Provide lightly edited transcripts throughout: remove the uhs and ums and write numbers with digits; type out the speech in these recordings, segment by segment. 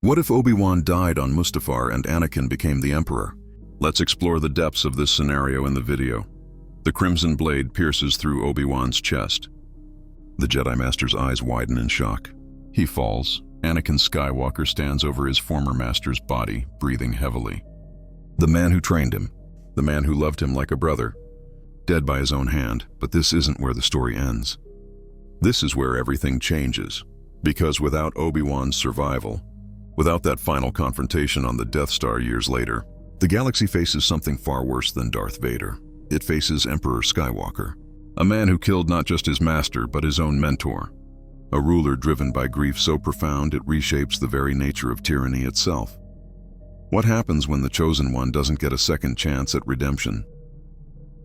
What if Obi-Wan died on Mustafar and Anakin became the Emperor? Let's explore the depths of this scenario in the video. The crimson blade pierces through Obi-Wan's chest. The Jedi Master's eyes widen in shock. He falls. Anakin Skywalker stands over his former master's body, breathing heavily. The man who trained him, the man who loved him like a brother, dead by his own hand. But this isn't where the story ends. This is where everything changes. Because without Obi-Wan's survival, without that final confrontation on the Death Star years later, the galaxy faces something far worse than Darth Vader. It faces Emperor Skywalker, a man who killed not just his master but his own mentor, a ruler driven by grief so profound it reshapes the very nature of tyranny itself. What happens when the Chosen One doesn't get a second chance at redemption?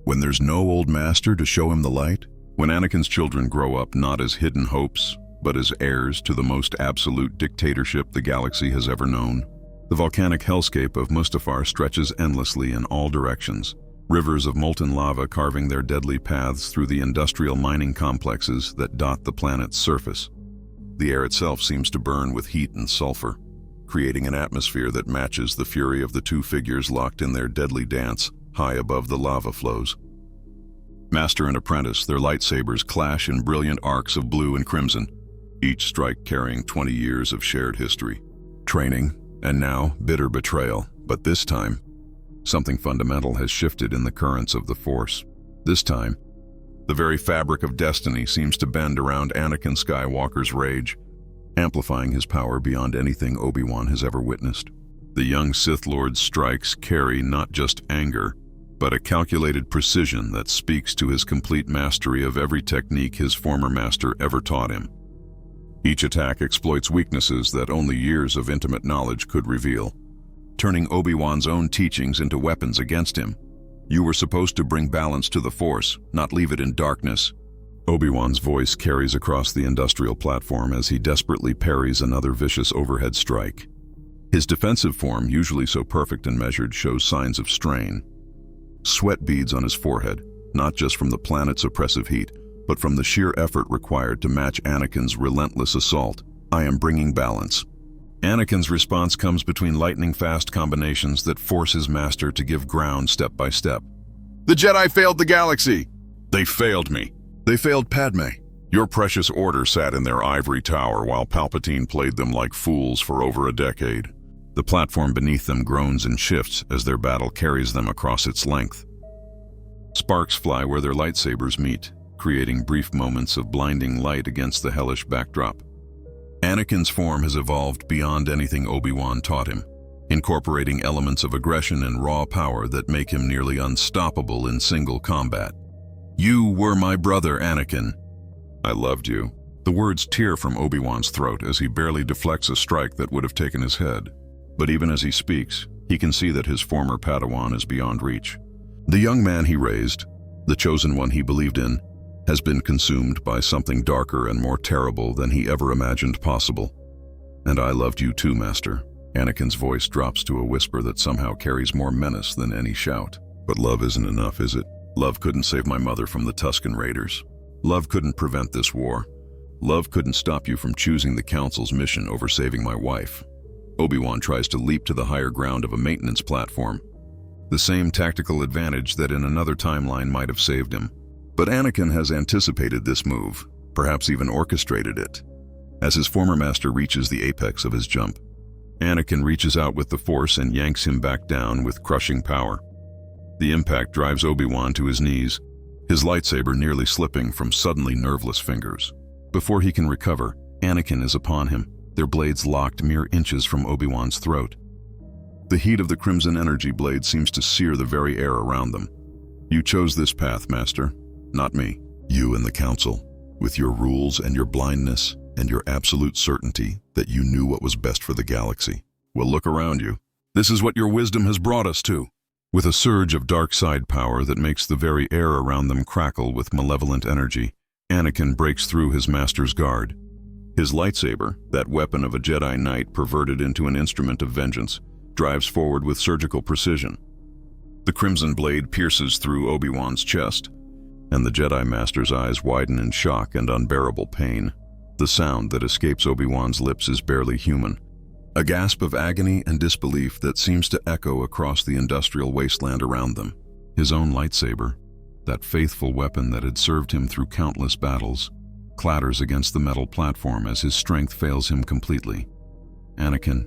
When there's no old master to show him the light? When Anakin's children grow up not as hidden hopes, but as heirs to the most absolute dictatorship the galaxy has ever known? The volcanic hellscape of Mustafar stretches endlessly in all directions, rivers of molten lava carving their deadly paths through the industrial mining complexes that dot the planet's surface. The air itself seems to burn with heat and sulfur, creating an atmosphere that matches the fury of the two figures locked in their deadly dance high above the lava flows. Master and apprentice, their lightsabers clash in brilliant arcs of blue and crimson, each strike carrying 20 years of shared history, training, and now bitter betrayal. But this time, something fundamental has shifted in the currents of the Force. This time, the very fabric of destiny seems to bend around Anakin Skywalker's rage, amplifying his power beyond anything Obi-Wan has ever witnessed. The young Sith Lord's strikes carry not just anger, but a calculated precision that speaks to his complete mastery of every technique his former master ever taught him. Each attack exploits weaknesses that only years of intimate knowledge could reveal, turning Obi-Wan's own teachings into weapons against him. You were supposed to bring balance to the Force, not leave it in darkness. Obi-Wan's voice carries across the industrial platform as he desperately parries another vicious overhead strike. His defensive form, usually so perfect and measured, shows signs of strain. Sweat beads on his forehead, not just from the planet's oppressive heat, but from the sheer effort required to match Anakin's relentless assault. I am bringing balance. Anakin's response comes between lightning-fast combinations that force his master to give ground step by step. The Jedi failed the galaxy! They failed me. They failed Padmé. Your precious order sat in their ivory tower while Palpatine played them like fools for over a decade. The platform beneath them groans and shifts as their battle carries them across its length. Sparks fly where their lightsabers meet, creating brief moments of blinding light against the hellish backdrop. Anakin's form has evolved beyond anything Obi-Wan taught him, incorporating elements of aggression and raw power that make him nearly unstoppable in single combat. You were my brother, Anakin. I loved you. The words tear from Obi-Wan's throat as he barely deflects a strike that would have taken his head. But even as he speaks, he can see that his former Padawan is beyond reach. The young man he raised, the chosen one he believed in, has been consumed by something darker and more terrible than he ever imagined possible. And I loved you too, Master. Anakin's voice drops to a whisper that somehow carries more menace than any shout. But love isn't enough, is it? Love couldn't save my mother from the Tusken Raiders. Love couldn't prevent this war. Love couldn't stop you from choosing the Council's mission over saving my wife. Obi-Wan tries to leap to the higher ground of a maintenance platform, the same tactical advantage that in another timeline might have saved him. But Anakin has anticipated this move, perhaps even orchestrated it. As his former master reaches the apex of his jump, Anakin reaches out with the Force and yanks him back down with crushing power. The impact drives Obi-Wan to his knees, his lightsaber nearly slipping from suddenly nerveless fingers. Before he can recover, Anakin is upon him, their blades locked mere inches from Obi-Wan's throat. The heat of the crimson energy blade seems to sear the very air around them. You chose this path, Master, not me. You and the Council, with your rules and your blindness and your absolute certainty that you knew what was best for the galaxy. Well, look around you. This is what your wisdom has brought us to. With a surge of dark side power that makes the very air around them crackle with malevolent energy, Anakin breaks through his master's guard. His lightsaber, that weapon of a Jedi Knight perverted into an instrument of vengeance, drives forward with surgical precision. The crimson blade pierces through Obi-Wan's chest, and the Jedi Master's eyes widen in shock and unbearable pain. The sound that escapes Obi-Wan's lips is barely human, A gasp of agony and disbelief that seems to echo across the industrial wasteland around them. His own lightsaber, that faithful weapon that had served him through countless battles, clatters against the metal platform as his strength fails him completely. Anakin,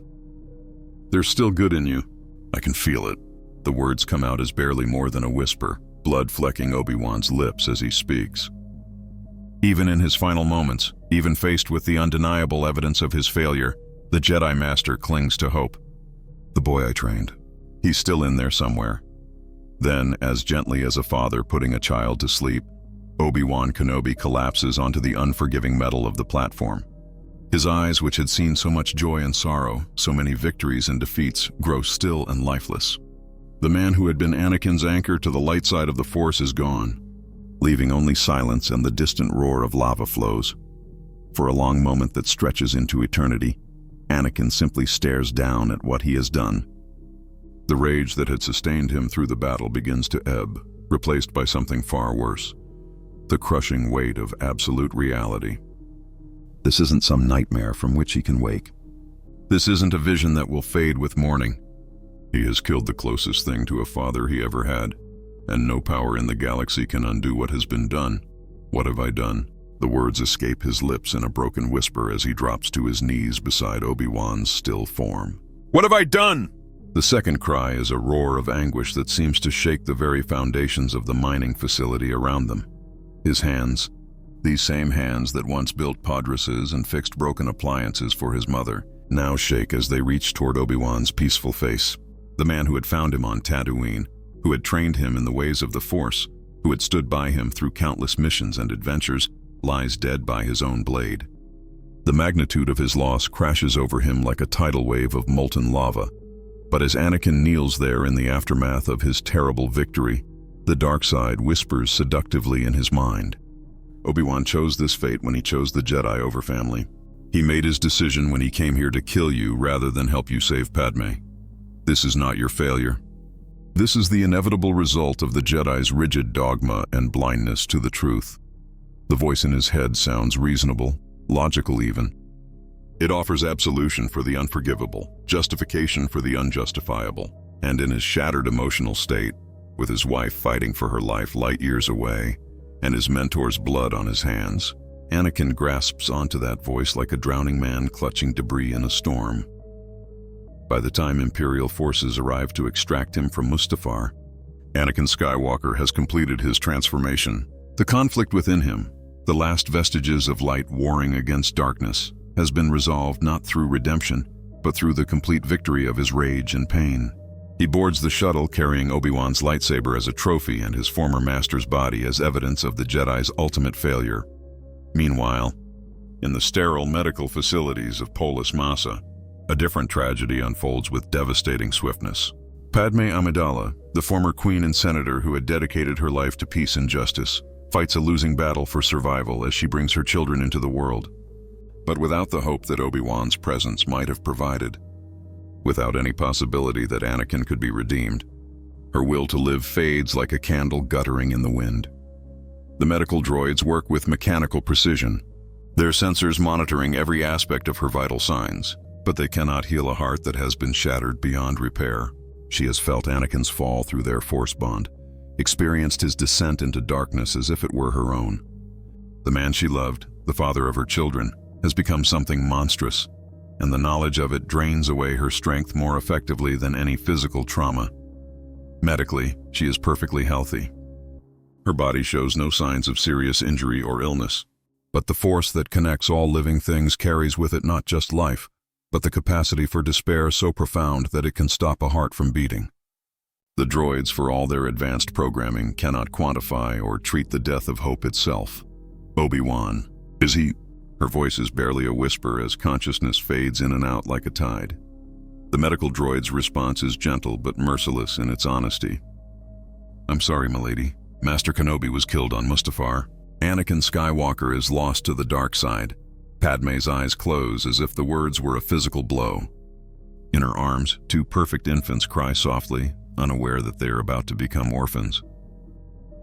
there's still good in you. I can feel it. The words come out as barely more than a whisper, blood flecking Obi-Wan's lips as he speaks. Even in his final moments, even faced with the undeniable evidence of his failure, the Jedi Master clings to hope. The boy I trained. He's still in there somewhere. Then, as gently as a father putting a child to sleep, Obi-Wan Kenobi collapses onto the unforgiving metal of the platform. His eyes, which had seen so much joy and sorrow, so many victories and defeats, grow still and lifeless. The man who had been Anakin's anchor to the light side of the Force is gone, leaving only silence and the distant roar of lava flows. For a long moment that stretches into eternity, Anakin simply stares down at what he has done. The rage that had sustained him through the battle begins to ebb, replaced by something far worse. The crushing weight of absolute reality. This isn't some nightmare from which he can wake. This isn't a vision that will fade with morning. He has killed the closest thing to a father he ever had, and no power in the galaxy can undo what has been done. What have I done? The words escape his lips in a broken whisper as he drops to his knees beside Obi-Wan's still form. What have I done? The second cry is a roar of anguish that seems to shake the very foundations of the mining facility around them. His hands, these same hands that once built podraces and fixed broken appliances for his mother, now shake as they reach toward Obi-Wan's peaceful face. The man who had found him on Tatooine, who had trained him in the ways of the Force, who had stood by him through countless missions and adventures, lies dead by his own blade. The magnitude of his loss crashes over him like a tidal wave of molten lava. But as Anakin kneels there in the aftermath of his terrible victory, the dark side whispers seductively in his mind. Obi-Wan chose this fate when he chose the Jedi over family. He made his decision when he came here to kill you rather than help you save Padmé. This is not your failure. This is the inevitable result of the Jedi's rigid dogma and blindness to the truth. The voice in his head sounds reasonable, logical even. It offers absolution for the unforgivable, justification for the unjustifiable, and in his shattered emotional state, with his wife fighting for her life light years away, and his mentor's blood on his hands, Anakin grasps onto that voice like a drowning man clutching debris in a storm. By the time Imperial forces arrive to extract him from Mustafar, Anakin Skywalker has completed his transformation. The conflict within him, the last vestiges of light warring against darkness, has been resolved not through redemption, but through the complete victory of his rage and pain. He boards the shuttle carrying Obi-Wan's lightsaber as a trophy and his former master's body as evidence of the Jedi's ultimate failure. Meanwhile, in the sterile medical facilities of Polis Massa, a different tragedy unfolds with devastating swiftness. Padmé Amidala, the former queen and senator who had dedicated her life to peace and justice, fights a losing battle for survival as she brings her children into the world. But without the hope that Obi-Wan's presence might have provided, without any possibility that Anakin could be redeemed, her will to live fades like a candle guttering in the wind. The medical droids work with mechanical precision, their sensors monitoring every aspect of her vital signs, but they cannot heal a heart that has been shattered beyond repair. She has felt Anakin's fall through their Force bond, experienced his descent into darkness as if it were her own. The man she loved, the father of her children, has become something monstrous, and the knowledge of it drains away her strength more effectively than any physical trauma. Medically, she is perfectly healthy. Her body shows no signs of serious injury or illness, but the force that connects all living things carries with it not just life, but the capacity for despair so profound that it can stop a heart from beating. The droids, for all their advanced programming, cannot quantify or treat the death of hope itself. Obi-Wan, is he? Her voice is barely a whisper as consciousness fades in and out like a tide. The medical droid's response is gentle but merciless in its honesty. I'm sorry, milady. Master Kenobi was killed on Mustafar. Anakin Skywalker is lost to the dark side. Padmé's eyes close as if the words were a physical blow. In her arms, two perfect infants cry softly, unaware that they are about to become orphans.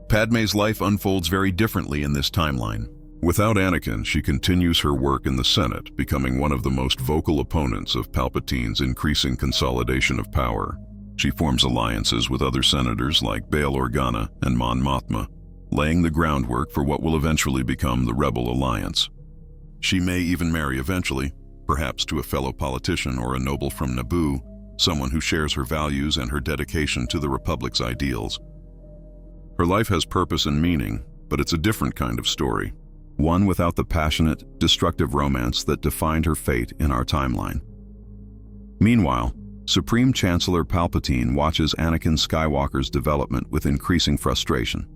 Padmé's life unfolds very differently in this timeline. Without Anakin, she continues her work in the Senate, becoming one of the most vocal opponents of Palpatine's increasing consolidation of power. She forms alliances with other senators like Bail Organa and Mon Mothma, laying the groundwork for what will eventually become the Rebel Alliance. She may even marry eventually, perhaps to a fellow politician or a noble from Naboo, someone who shares her values and her dedication to the Republic's ideals. Her life has purpose and meaning, but it's a different kind of story. One without the passionate, destructive romance that defined her fate in our timeline. Meanwhile, Supreme Chancellor Palpatine watches Anakin Skywalker's development with increasing frustration.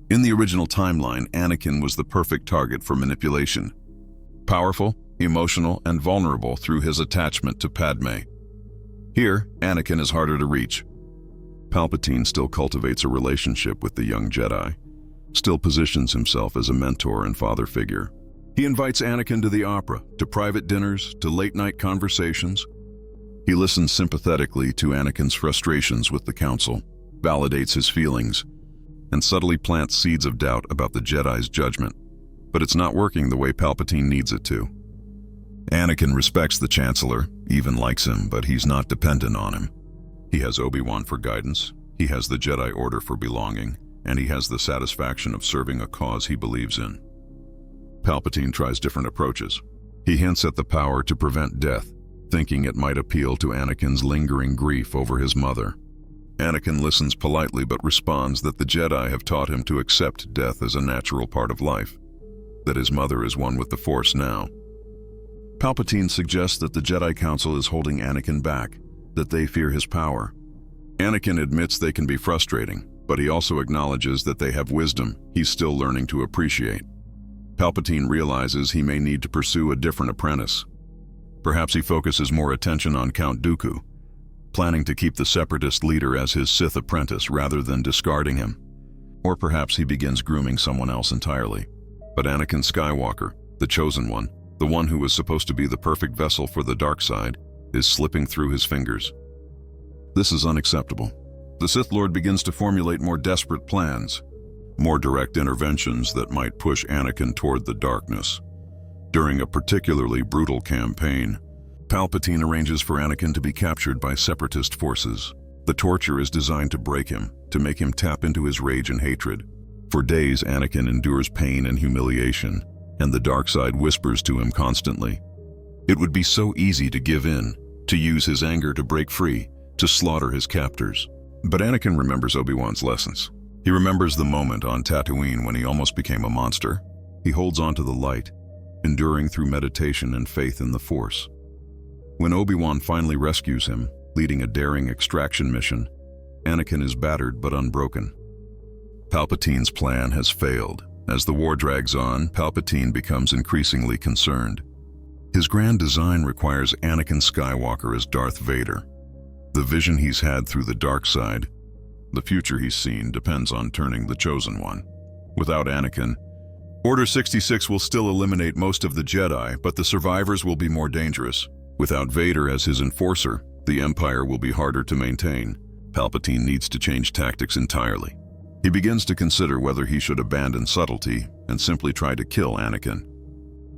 In the original timeline, Anakin was the perfect target for manipulation. Powerful, emotional, and vulnerable through his attachment to Padmé. Here, Anakin is harder to reach. Palpatine still cultivates a relationship with the young Jedi, still positions himself as a mentor and father figure. He invites Anakin to the opera, to private dinners, to late-night conversations. He listens sympathetically to Anakin's frustrations with the Council, validates his feelings, and subtly plants seeds of doubt about the Jedi's judgment. But it's not working the way Palpatine needs it to. Anakin respects the Chancellor, even likes him, but he's not dependent on him. He has Obi-Wan for guidance, he has the Jedi Order for belonging, and he has the satisfaction of serving a cause he believes in. Palpatine tries different approaches. He hints at the power to prevent death, thinking it might appeal to Anakin's lingering grief over his mother. Anakin listens politely but responds that the Jedi have taught him to accept death as a natural part of life, that his mother is one with the Force now. Palpatine suggests that the Jedi Council is holding Anakin back, that they fear his power. Anakin admits they can be frustrating, but he also acknowledges that they have wisdom he's still learning to appreciate. Palpatine realizes he may need to pursue a different apprentice. Perhaps he focuses more attention on Count Dooku, planning to keep the Separatist leader as his Sith apprentice rather than discarding him. Or perhaps he begins grooming someone else entirely. But Anakin Skywalker, the chosen one, the one who was supposed to be the perfect vessel for the dark side, is slipping through his fingers. This is unacceptable. The Sith Lord begins to formulate more desperate plans, more direct interventions that might push Anakin toward the darkness. During a particularly brutal campaign, Palpatine arranges for Anakin to be captured by Separatist forces. The torture is designed to break him, to make him tap into his rage and hatred. For days, Anakin endures pain and humiliation, and the dark side whispers to him constantly. It would be so easy to give in, to use his anger to break free, to slaughter his captors. But Anakin remembers Obi-Wan's lessons. He remembers the moment on Tatooine when he almost became a monster. He holds on to the light, enduring through meditation and faith in the Force. When Obi-Wan finally rescues him, leading a daring extraction mission, Anakin is battered but unbroken. Palpatine's plan has failed. As the war drags on, Palpatine becomes increasingly concerned. His grand design requires Anakin Skywalker as Darth Vader. The vision he's had through the dark side, the future he's seen, depends on turning the Chosen One. Without Anakin, Order 66 will still eliminate most of the Jedi, but the survivors will be more dangerous. Without Vader as his enforcer, the Empire will be harder to maintain. Palpatine needs to change tactics entirely. He begins to consider whether he should abandon subtlety and simply try to kill Anakin.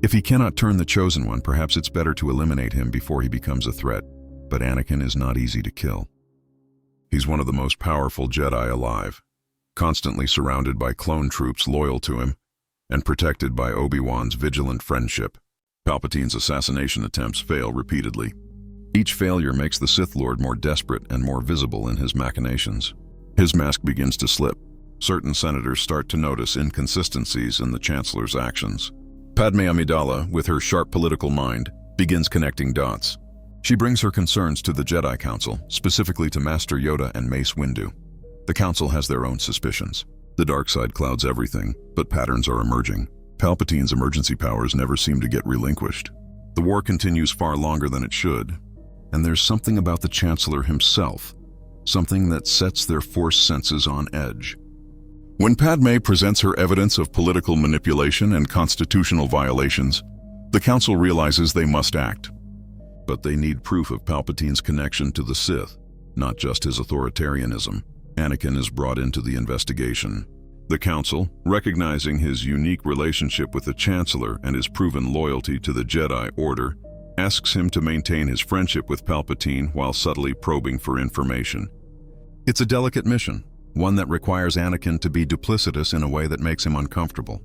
If he cannot turn the Chosen One, perhaps it's better to eliminate him before he becomes a threat. But Anakin is not easy to kill. He's one of the most powerful Jedi alive, constantly surrounded by clone troops loyal to him, and protected by Obi-Wan's vigilant friendship. Palpatine's assassination attempts fail repeatedly. Each failure makes the Sith Lord more desperate and more visible in his machinations. His mask begins to slip. Certain senators start to notice inconsistencies in the Chancellor's actions. Padmé Amidala, with her sharp political mind, begins connecting dots. She brings her concerns to the Jedi Council, specifically to Master Yoda and Mace Windu. The Council has their own suspicions. The dark side clouds everything, but patterns are emerging. Palpatine's emergency powers never seem to get relinquished. The war continues far longer than it should, and there's something about the Chancellor himself, something that sets their Force senses on edge. When Padmé presents her evidence of political manipulation and constitutional violations, the Council realizes they must act. But they need proof of Palpatine's connection to the Sith, not just his authoritarianism. Anakin is brought into the investigation. The Council, recognizing his unique relationship with the Chancellor and his proven loyalty to the Jedi Order, asks him to maintain his friendship with Palpatine while subtly probing for information. It's a delicate mission, one that requires Anakin to be duplicitous in a way that makes him uncomfortable.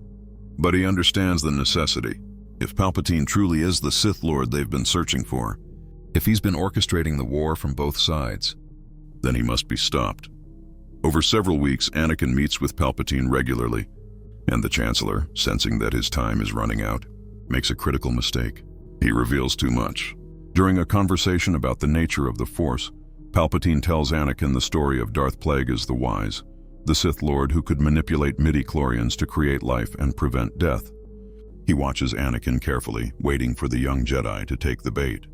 But he understands the necessity. If Palpatine truly is the Sith Lord they've been searching for, if he's been orchestrating the war from both sides, then he must be stopped. Over several weeks, Anakin meets with Palpatine regularly, and the Chancellor, sensing that his time is running out, makes a critical mistake. He reveals too much. During a conversation about the nature of the Force, Palpatine tells Anakin the story of Darth Plagueis the Wise, the Sith Lord who could manipulate midi-chlorians to create life and prevent death. He watches Anakin carefully, waiting for the young Jedi to take the bait.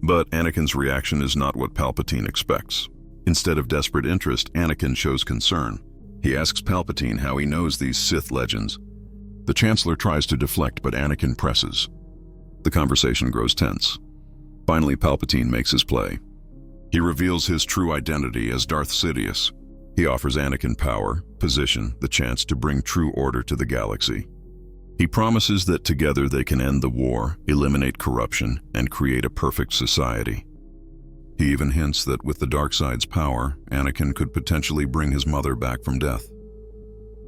But Anakin's reaction is not what Palpatine expects. Instead of desperate interest, Anakin shows concern. He asks Palpatine how he knows these Sith legends. The Chancellor tries to deflect, but Anakin presses. The conversation grows tense. Finally, Palpatine makes his play. He reveals his true identity as Darth Sidious. He offers Anakin power, position, the chance to bring true order to the galaxy. He promises that together they can end the war, eliminate corruption, and create a perfect society. He even hints that with the dark side's power, Anakin could potentially bring his mother back from death.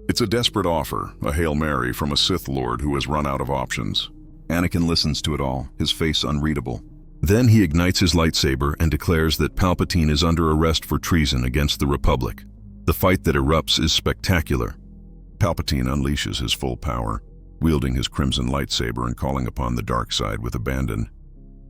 It's a desperate offer, a Hail Mary from a Sith Lord who has run out of options. Anakin listens to it all, his face unreadable. Then he ignites his lightsaber and declares that Palpatine is under arrest for treason against the Republic. The fight that erupts is spectacular. Palpatine unleashes his full power, wielding his crimson lightsaber and calling upon the dark side with abandon.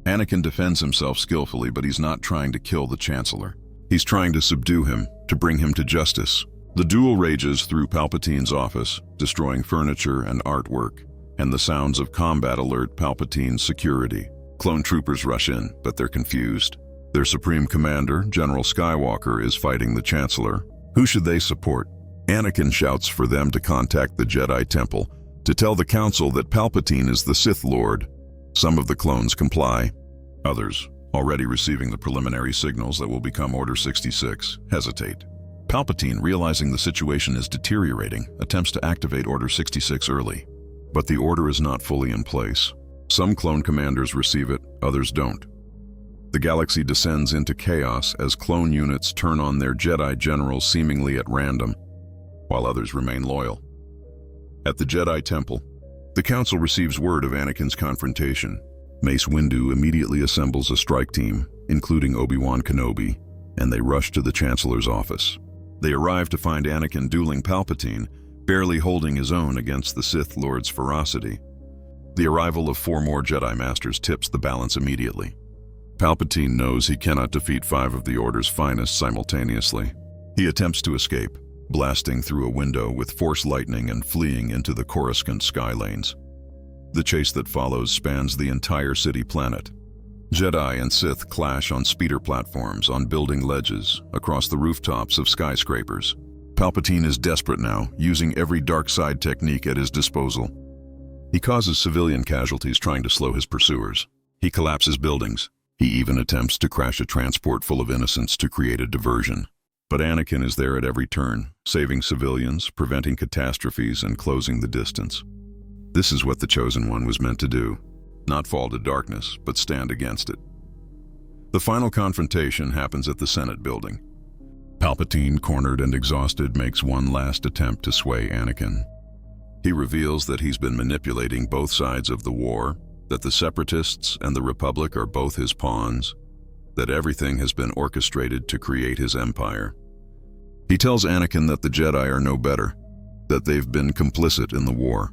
Anakin defends himself skillfully, but he's not trying to kill the Chancellor. He's trying to subdue him, to bring him to justice. The duel rages through Palpatine's office, destroying furniture and artwork, and the sounds of combat alert Palpatine's security. Clone troopers rush in, but they're confused. Their supreme commander, General Skywalker, is fighting the Chancellor. Who should they support? Anakin shouts for them to contact the Jedi Temple, to tell the Council that Palpatine is the Sith Lord. Some of the clones comply. Others, already receiving the preliminary signals that will become Order 66, hesitate. Palpatine, realizing the situation is deteriorating, attempts to activate Order 66 early. But the order is not fully in place. Some clone commanders receive it, others don't. The galaxy descends into chaos as clone units turn on their Jedi generals seemingly at random, while others remain loyal. At the Jedi Temple, the Council receives word of Anakin's confrontation. Mace Windu immediately assembles a strike team, including Obi-Wan Kenobi, and they rush to the Chancellor's office. They arrive to find Anakin dueling Palpatine, barely holding his own against the Sith Lord's ferocity. The arrival of 4 more Jedi Masters tips the balance immediately. Palpatine knows he cannot defeat 5 of the Order's finest simultaneously. He attempts to escape, blasting through a window with Force lightning and fleeing into the Coruscant sky lanes. The chase that follows spans the entire city planet. Jedi and Sith clash on speeder platforms, on building ledges, across the rooftops of skyscrapers. Palpatine is desperate now, using every dark side technique at his disposal. He causes civilian casualties trying to slow his pursuers. He collapses buildings. He even attempts to crash a transport full of innocents to create a diversion. But Anakin is there at every turn, saving civilians, preventing catastrophes, and closing the distance. This is what the Chosen One was meant to do. Not fall to darkness, but stand against it. The final confrontation happens at the Senate building. Palpatine, cornered and exhausted, makes one last attempt to sway Anakin. He reveals that he's been manipulating both sides of the war, that the Separatists and the Republic are both his pawns, that everything has been orchestrated to create his empire. He tells Anakin that the Jedi are no better, that they've been complicit in the war,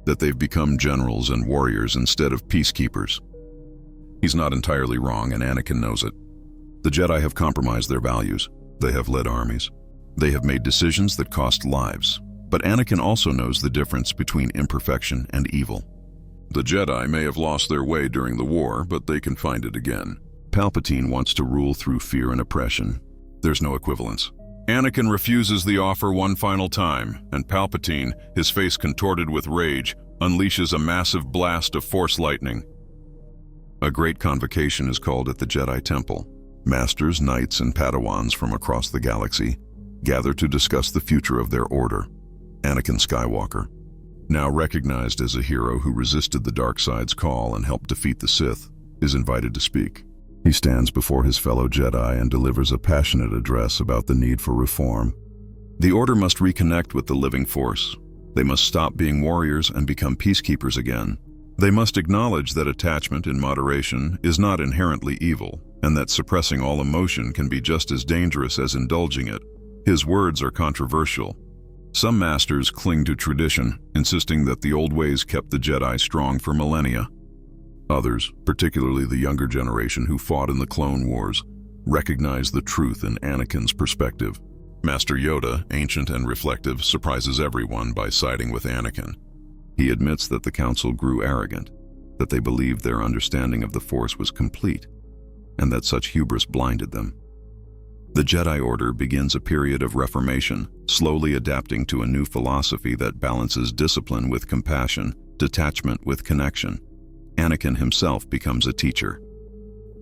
that they've become generals and warriors instead of peacekeepers. He's not entirely wrong, and Anakin knows it. The Jedi have compromised their values. They have led armies. They have made decisions that cost lives. But Anakin also knows the difference between imperfection and evil. The Jedi may have lost their way during the war, but they can find it again. Palpatine wants to rule through fear and oppression. There's no equivalence. Anakin refuses the offer one final time, and Palpatine, his face contorted with rage, unleashes a massive blast of Force lightning. A great convocation is called at the Jedi Temple. Masters, knights, and Padawans from across the galaxy gather to discuss the future of their order. Anakin Skywalker, now recognized as a hero who resisted the dark side's call and helped defeat the Sith, is invited to speak. He stands before his fellow Jedi and delivers a passionate address about the need for reform. The Order must reconnect with the living Force. They must stop being warriors and become peacekeepers again. They must acknowledge that attachment in moderation is not inherently evil, and that suppressing all emotion can be just as dangerous as indulging it. His words are controversial. Some masters cling to tradition, insisting that the old ways kept the Jedi strong for millennia. Others, particularly the younger generation who fought in the Clone Wars, recognize the truth in Anakin's perspective. Master Yoda, ancient and reflective, surprises everyone by siding with Anakin. He admits that the Council grew arrogant, that they believed their understanding of the Force was complete, and that such hubris blinded them. The Jedi Order begins a period of reformation, slowly adapting to a new philosophy that balances discipline with compassion, detachment with connection. Anakin himself becomes a teacher.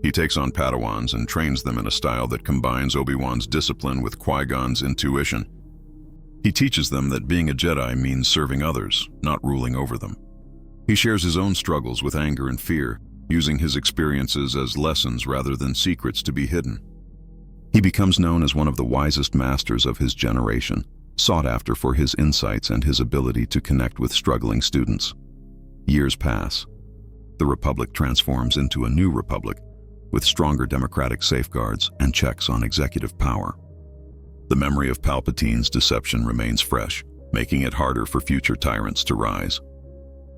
He takes on Padawans and trains them in a style that combines Obi-Wan's discipline with Qui-Gon's intuition. He teaches them that being a Jedi means serving others, not ruling over them. He shares his own struggles with anger and fear, using his experiences as lessons rather than secrets to be hidden. He becomes known as one of the wisest masters of his generation, sought after for his insights and his ability to connect with struggling students. Years pass. The Republic transforms into a new Republic, with stronger democratic safeguards and checks on executive power. The memory of Palpatine's deception remains fresh, making it harder for future tyrants to rise.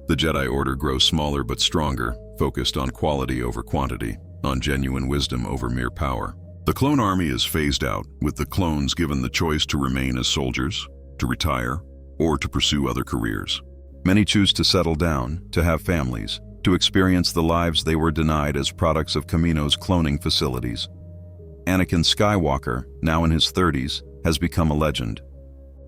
The Jedi Order grows smaller but stronger, focused on quality over quantity, on genuine wisdom over mere power. The clone army is phased out, with the clones given the choice to remain as soldiers, to retire, or to pursue other careers. Many choose to settle down, to have families, to experience the lives they were denied as products of Kamino's cloning facilities. Anakin Skywalker, now in his 30s, has become a legend.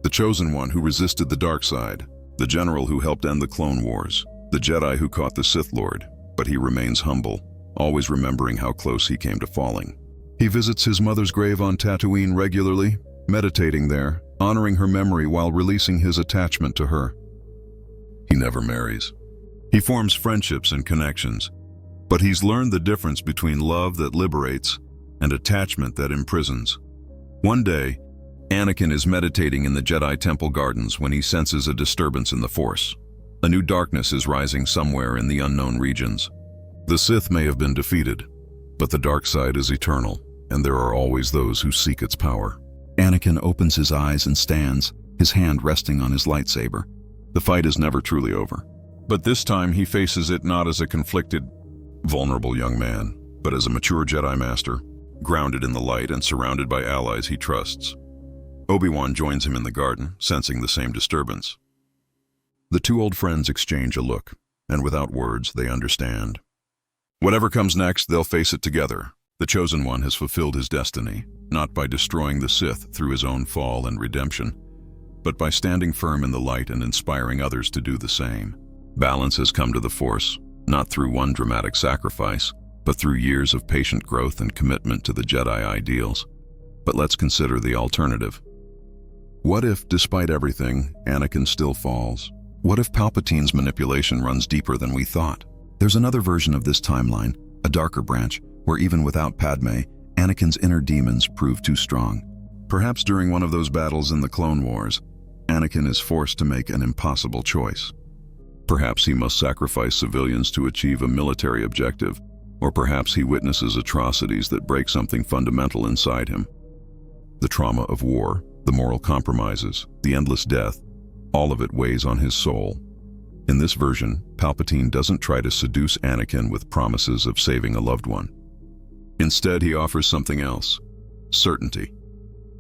The chosen one who resisted the dark side, the general who helped end the Clone Wars, the Jedi who caught the Sith Lord, but he remains humble, always remembering how close he came to falling. He visits his mother's grave on Tatooine regularly, meditating there, honoring her memory while releasing his attachment to her. He never marries. He forms friendships and connections, but he's learned the difference between love that liberates and attachment that imprisons. One day, Anakin is meditating in the Jedi Temple Gardens when he senses a disturbance in the Force. A new darkness is rising somewhere in the unknown regions. The Sith may have been defeated, but the dark side is eternal, and there are always those who seek its power. Anakin opens his eyes and stands, his hand resting on his lightsaber. The fight is never truly over. But this time he faces it not as a conflicted, vulnerable young man, but as a mature Jedi Master, grounded in the light and surrounded by allies he trusts. Obi-Wan joins him in the garden, sensing the same disturbance. The two old friends exchange a look, and without words they understand. Whatever comes next, they'll face it together. The Chosen One has fulfilled his destiny, not by destroying the Sith through his own fall and redemption, but by standing firm in the light and inspiring others to do the same. Balance has come to the Force, not through one dramatic sacrifice, but through years of patient growth and commitment to the Jedi ideals. But let's consider the alternative. What if, despite everything, Anakin still falls? What if Palpatine's manipulation runs deeper than we thought? There's another version of this timeline, a darker branch, where even without Padmé, Anakin's inner demons prove too strong. Perhaps during one of those battles in the Clone Wars, Anakin is forced to make an impossible choice. Perhaps he must sacrifice civilians to achieve a military objective, or perhaps he witnesses atrocities that break something fundamental inside him. The trauma of war, the moral compromises, the endless death, all of it weighs on his soul. In this version, Palpatine doesn't try to seduce Anakin with promises of saving a loved one. Instead, he offers something else: certainty.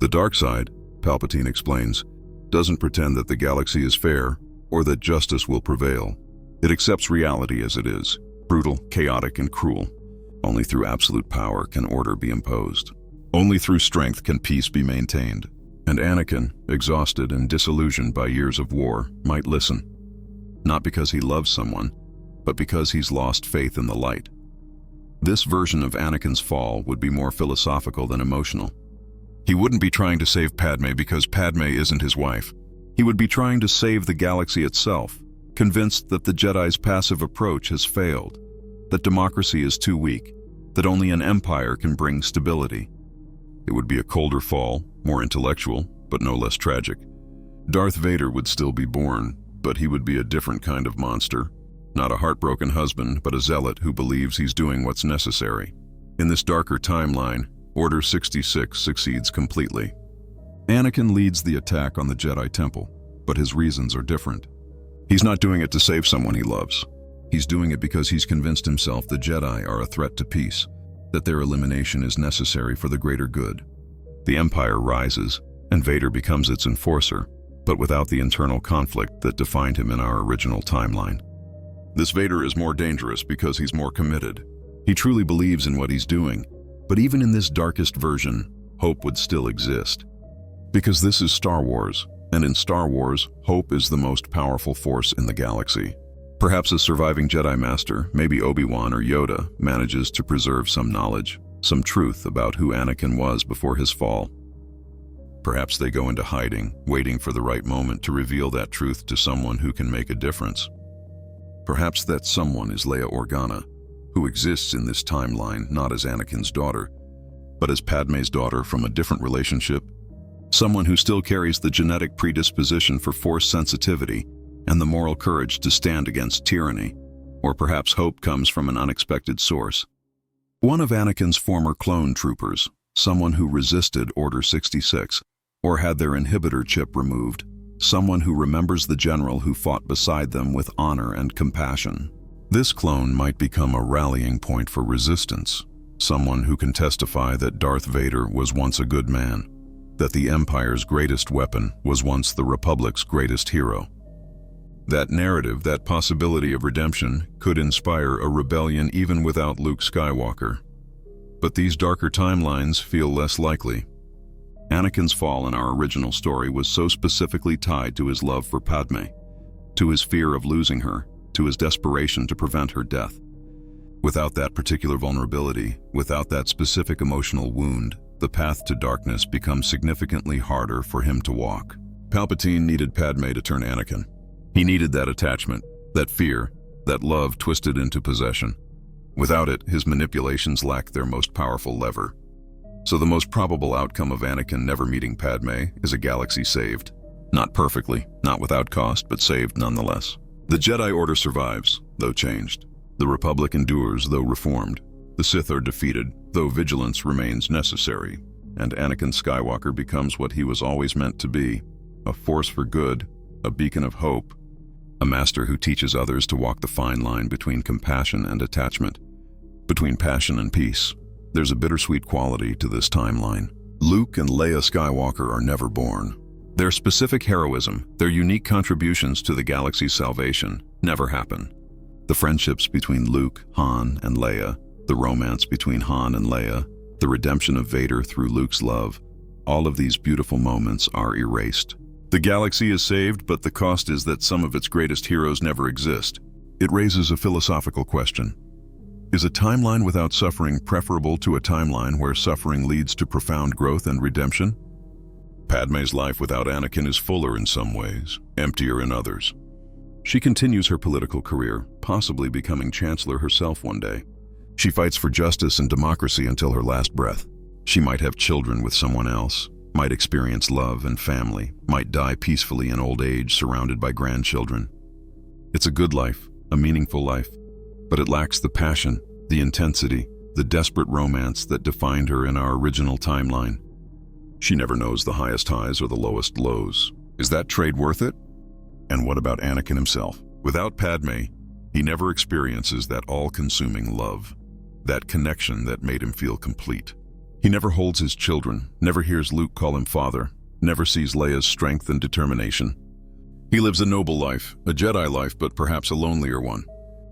The dark side, Palpatine explains, doesn't pretend that the galaxy is fair or that justice will prevail. It accepts reality as it is, brutal, chaotic, and cruel. Only through absolute power can order be imposed. Only through strength can peace be maintained. And Anakin, exhausted and disillusioned by years of war, might listen. Not because he loves someone, but because he's lost faith in the light. This version of Anakin's fall would be more philosophical than emotional. He wouldn't be trying to save Padmé because Padmé isn't his wife. He would be trying to save the galaxy itself, convinced that the Jedi's passive approach has failed, that democracy is too weak, that only an empire can bring stability. It would be a colder fall, more intellectual, but no less tragic. Darth Vader would still be born, but he would be a different kind of monster. Not a heartbroken husband, but a zealot who believes he's doing what's necessary. In this darker timeline, Order 66 succeeds completely. Anakin leads the attack on the Jedi Temple, but his reasons are different. He's not doing it to save someone he loves. He's doing it because he's convinced himself the Jedi are a threat to peace, that their elimination is necessary for the greater good. The Empire rises, and Vader becomes its enforcer, but without the internal conflict that defined him in our original timeline. This Vader is more dangerous because he's more committed. He truly believes in what he's doing, but even in this darkest version, hope would still exist. Because this is Star Wars, and in Star Wars, hope is the most powerful force in the galaxy. Perhaps a surviving Jedi Master, maybe Obi-Wan or Yoda, manages to preserve some knowledge, some truth about who Anakin was before his fall. Perhaps they go into hiding, waiting for the right moment to reveal that truth to someone who can make a difference. Perhaps that someone is Leia Organa, who exists in this timeline not as Anakin's daughter, but as Padmé's daughter from a different relationship. Someone who still carries the genetic predisposition for force sensitivity and the moral courage to stand against tyranny. Or perhaps hope comes from an unexpected source. One of Anakin's former clone troopers, someone who resisted Order 66, or had their inhibitor chip removed, someone who remembers the general who fought beside them with honor and compassion. This clone might become a rallying point for resistance, someone who can testify that Darth Vader was once a good man, that the Empire's greatest weapon was once the Republic's greatest hero. That narrative, that possibility of redemption, could inspire a rebellion even without Luke Skywalker. But these darker timelines feel less likely. Anakin's fall in our original story was so specifically tied to his love for Padmé, to his fear of losing her, to his desperation to prevent her death. Without that particular vulnerability, without that specific emotional wound, the path to darkness becomes significantly harder for him to walk. Palpatine needed Padmé to turn Anakin. He needed that attachment, that fear, that love twisted into possession. Without it, his manipulations lacked their most powerful lever. So the most probable outcome of Anakin never meeting Padmé is a galaxy saved. Not perfectly, not without cost, but saved nonetheless. The Jedi Order survives, though changed. The Republic endures, though reformed. The Sith are defeated, though vigilance remains necessary. And Anakin Skywalker becomes what he was always meant to be, a force for good, a beacon of hope, a master who teaches others to walk the fine line between compassion and attachment, between passion and peace. There's a bittersweet quality to this timeline. Luke and Leia Skywalker are never born. Their specific heroism, their unique contributions to the galaxy's salvation, never happen. The friendships between Luke, Han, and Leia, the romance between Han and Leia, the redemption of Vader through Luke's love, all of these beautiful moments are erased. The galaxy is saved, but the cost is that some of its greatest heroes never exist. It raises a philosophical question. Is a timeline without suffering preferable to a timeline where suffering leads to profound growth and redemption? Padmé's life without Anakin is fuller in some ways, emptier in others. She continues her political career, possibly becoming chancellor herself one day. She fights for justice and democracy until her last breath. She might have children with someone else, might experience love and family, might die peacefully in old age surrounded by grandchildren. It's a good life, a meaningful life, but it lacks the passion, the intensity, the desperate romance that defined her in our original timeline. She never knows the highest highs or the lowest lows. Is that trade worth it? And what about Anakin himself? Without Padmé, he never experiences that all-consuming love, that connection that made him feel complete. He never holds his children, never hears Luke call him father, never sees Leia's strength and determination. He lives a noble life, a Jedi life, but perhaps a lonelier one.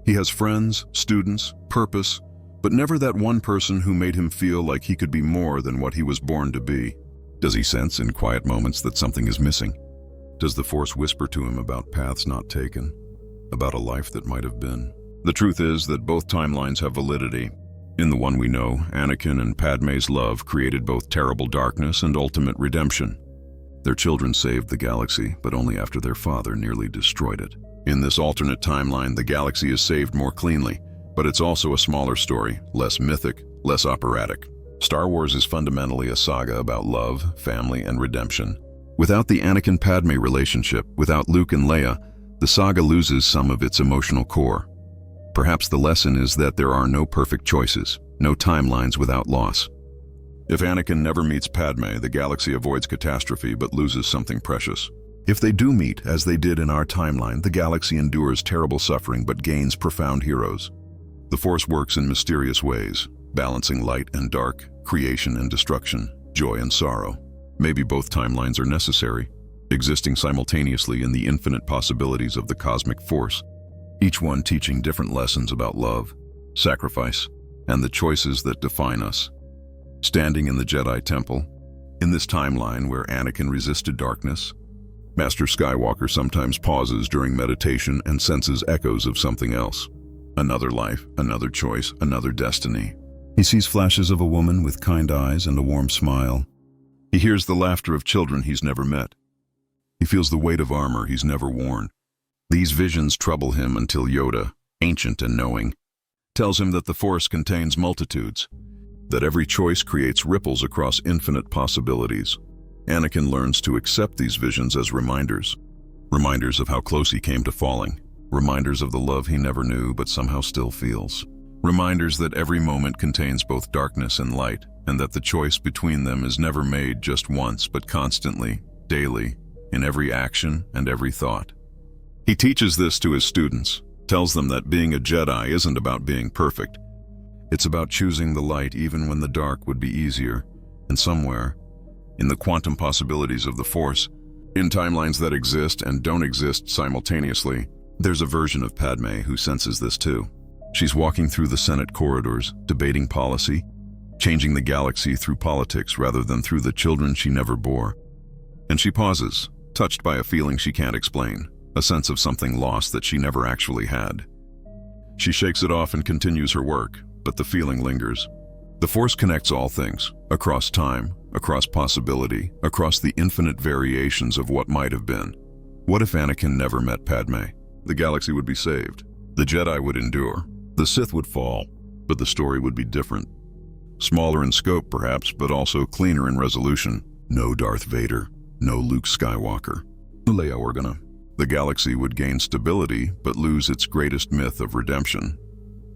He has friends, students, purpose, but never that one person who made him feel like he could be more than what he was born to be. Does he sense in quiet moments that something is missing? Does the Force whisper to him about paths not taken, about a life that might have been? The truth is that both timelines have validity. In the one we know, Anakin and Padmé's love created both terrible darkness and ultimate redemption. Their children saved the galaxy, but only after their father nearly destroyed it. In this alternate timeline, the galaxy is saved more cleanly, but it's also a smaller story, less mythic, less operatic. Star Wars is fundamentally a saga about love, family, and redemption. Without the Anakin-Padmé relationship, without Luke and Leia, the saga loses some of its emotional core. Perhaps the lesson is that there are no perfect choices, no timelines without loss. If Anakin never meets Padmé, the galaxy avoids catastrophe but loses something precious. If they do meet, as they did in our timeline, the galaxy endures terrible suffering but gains profound heroes. The Force works in mysterious ways, balancing light and dark, creation and destruction, joy and sorrow. Maybe both timelines are necessary, existing simultaneously in the infinite possibilities of the cosmic force, each one teaching different lessons about love, sacrifice, and the choices that define us. Standing in the Jedi Temple, in this timeline where Anakin resisted darkness, Master Skywalker sometimes pauses during meditation and senses echoes of something else. Another life, another choice, another destiny. He sees flashes of a woman with kind eyes and a warm smile. He hears the laughter of children he's never met. He feels the weight of armor he's never worn. These visions trouble him until Yoda, ancient and knowing, tells him that the Force contains multitudes, that every choice creates ripples across infinite possibilities. Anakin learns to accept these visions as reminders of how close he came to falling, reminders of the love he never knew but somehow still feels, reminders that every moment contains both darkness and light, and that the choice between them is never made just once but constantly, daily, in every action and every thought. He teaches this to his students, tells them that being a Jedi isn't about being perfect. It's about choosing the light even when the dark would be easier, and somewhere, in the quantum possibilities of the Force, in timelines that exist and don't exist simultaneously, there's a version of Padmé who senses this too. She's walking through the Senate corridors, debating policy, changing the galaxy through politics rather than through the children she never bore. And she pauses, touched by a feeling she can't explain, a sense of something lost that she never actually had. She shakes it off and continues her work, but the feeling lingers. The Force connects all things, across time, across possibility, across the infinite variations of what might have been. What if Anakin never met Padmé? The galaxy would be saved. The Jedi would endure. The Sith would fall, but the story would be different. Smaller in scope, perhaps, but also cleaner in resolution. No Darth Vader, no Luke Skywalker, no Leia Organa. The galaxy would gain stability, but lose its greatest myth of redemption.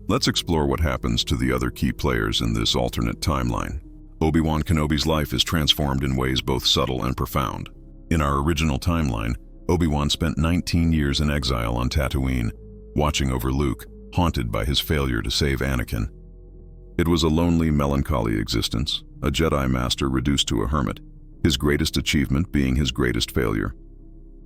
Let's explore what happens to the other key players in this alternate timeline. Obi-Wan Kenobi's life is transformed in ways both subtle and profound. In our original timeline, Obi-Wan spent 19 years in exile on Tatooine, watching over Luke, haunted by his failure to save Anakin. It was a lonely, melancholy existence, a Jedi Master reduced to a hermit, his greatest achievement being his greatest failure.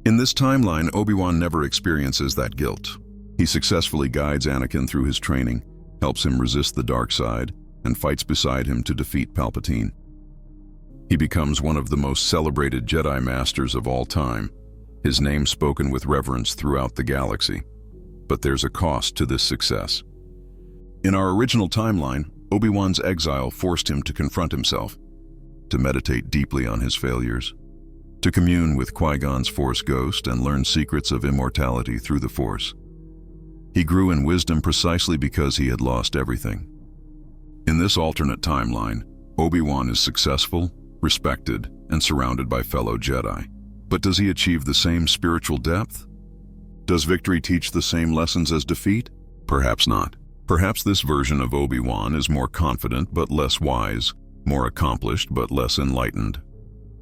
In this timeline, Obi-Wan never experiences that guilt. He successfully guides Anakin through his training, helps him resist the dark side, and fights beside him to defeat Palpatine. He becomes one of the most celebrated Jedi Masters of all time, his name spoken with reverence throughout the galaxy. But there's a cost to this success. In our original timeline, Obi-Wan's exile forced him to confront himself, to meditate deeply on his failures, to commune with Qui-Gon's Force ghost and learn secrets of immortality through the Force. He grew in wisdom precisely because he had lost everything. In this alternate timeline, Obi-Wan is successful, respected, and surrounded by fellow Jedi. But does he achieve the same spiritual depth? Does victory teach the same lessons as defeat? Perhaps not. Perhaps this version of Obi-Wan is more confident but less wise, more accomplished but less enlightened.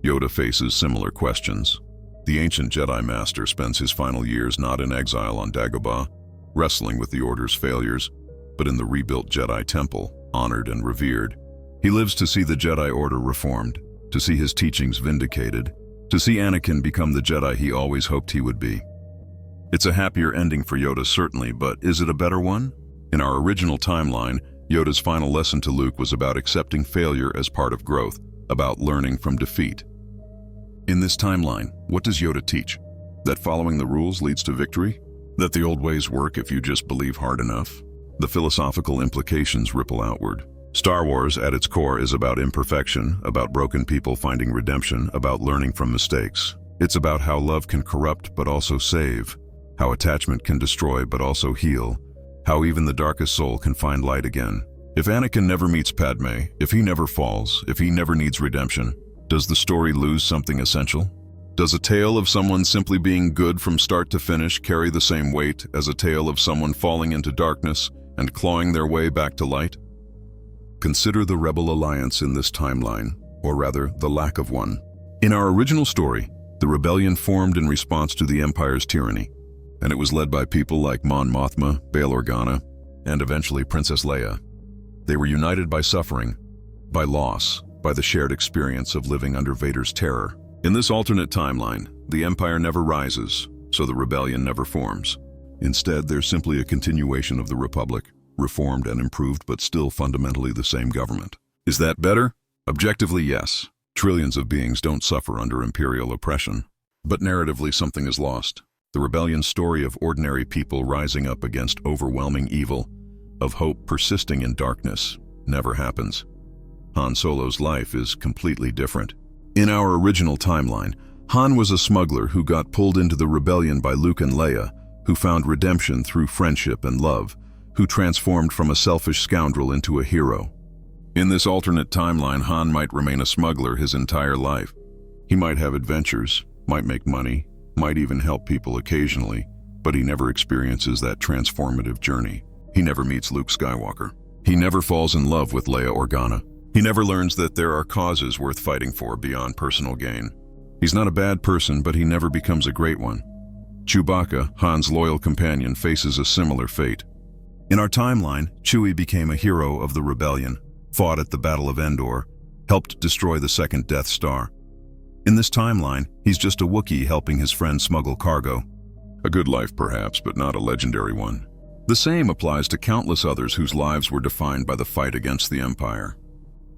Yoda faces similar questions. The ancient Jedi Master spends his final years not in exile on Dagobah, wrestling with the Order's failures, but in the rebuilt Jedi Temple, honored and revered. He lives to see the Jedi Order reformed, to see his teachings vindicated, to see Anakin become the Jedi he always hoped he would be. It's a happier ending for Yoda, certainly, but is it a better one? In our original timeline, Yoda's final lesson to Luke was about accepting failure as part of growth, about learning from defeat. In this timeline, what does Yoda teach? That following the rules leads to victory? That the old ways work if you just believe hard enough? The philosophical implications ripple outward. Star Wars, at its core, is about imperfection, about broken people finding redemption, about learning from mistakes. It's about how love can corrupt but also save, how attachment can destroy but also heal, how even the darkest soul can find light again. If Anakin never meets Padmé, if he never falls, if he never needs redemption, does the story lose something essential? Does a tale of someone simply being good from start to finish carry the same weight as a tale of someone falling into darkness and clawing their way back to light? Consider the Rebel Alliance in this timeline, or rather, the lack of one. In our original story, the rebellion formed in response to the Empire's tyranny, and it was led by people like Mon Mothma, Bail Organa, and eventually Princess Leia. They were united by suffering, by loss, by the shared experience of living under Vader's terror. In this alternate timeline, the Empire never rises, so the rebellion never forms. Instead, they're simply a continuation of the Republic, reformed and improved but still fundamentally the same government. Is that better? Objectively, yes. Trillions of beings don't suffer under imperial oppression. But narratively, something is lost. The rebellion's story of ordinary people rising up against overwhelming evil, of hope persisting in darkness, never happens. Han Solo's life is completely different. In our original timeline, Han was a smuggler who got pulled into the rebellion by Luke and Leia, who found redemption through friendship and love, who transformed from a selfish scoundrel into a hero. In this alternate timeline, Han might remain a smuggler his entire life. He might have adventures, might make money, might even help people occasionally, but he never experiences that transformative journey. He never meets Luke Skywalker. He never falls in love with Leia Organa. He never learns that there are causes worth fighting for beyond personal gain. He's not a bad person, but he never becomes a great one. Chewbacca, Han's loyal companion, faces a similar fate. In our timeline, Chewie became a hero of the rebellion, fought at the Battle of Endor, helped destroy the second Death Star. In this timeline, he's just a Wookiee helping his friend smuggle cargo. A good life perhaps, but not a legendary one. The same applies to countless others whose lives were defined by the fight against the Empire.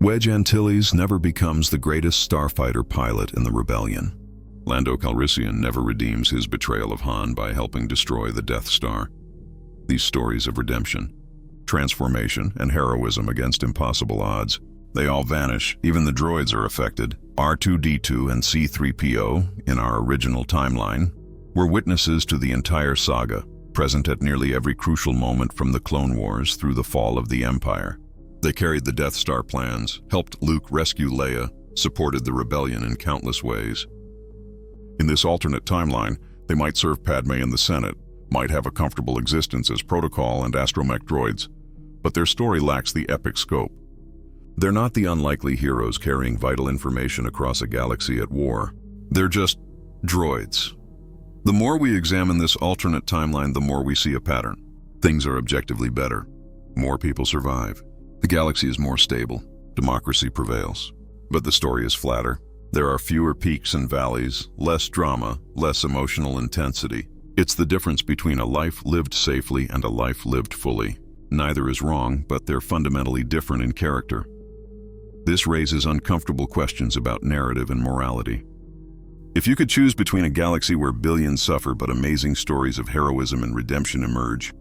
Wedge Antilles never becomes the greatest starfighter pilot in the rebellion. Lando Calrissian never redeems his betrayal of Han by helping destroy the Death Star. These stories of redemption, transformation, and heroism against impossible odds, they all vanish. Even the droids are affected. R2-D2 and C-3PO, in our original timeline, were witnesses to the entire saga, present at nearly every crucial moment from the Clone Wars through the fall of the Empire. They carried the Death Star plans, helped Luke rescue Leia, supported the rebellion in countless ways. In this alternate timeline, they might serve Padmé in the Senate, might have a comfortable existence as protocol and astromech droids, but their story lacks the epic scope. They're not the unlikely heroes carrying vital information across a galaxy at war. They're just droids. The more we examine this alternate timeline, the more we see a pattern. Things are objectively better. More people survive. The galaxy is more stable. Democracy prevails. But the story is flatter. There are fewer peaks and valleys, less drama, less emotional intensity. It's the difference between a life lived safely and a life lived fully. Neither is wrong, but they're fundamentally different in character. This raises uncomfortable questions about narrative and morality. If you could choose between a galaxy where billions suffer but amazing stories of heroism and redemption emerge,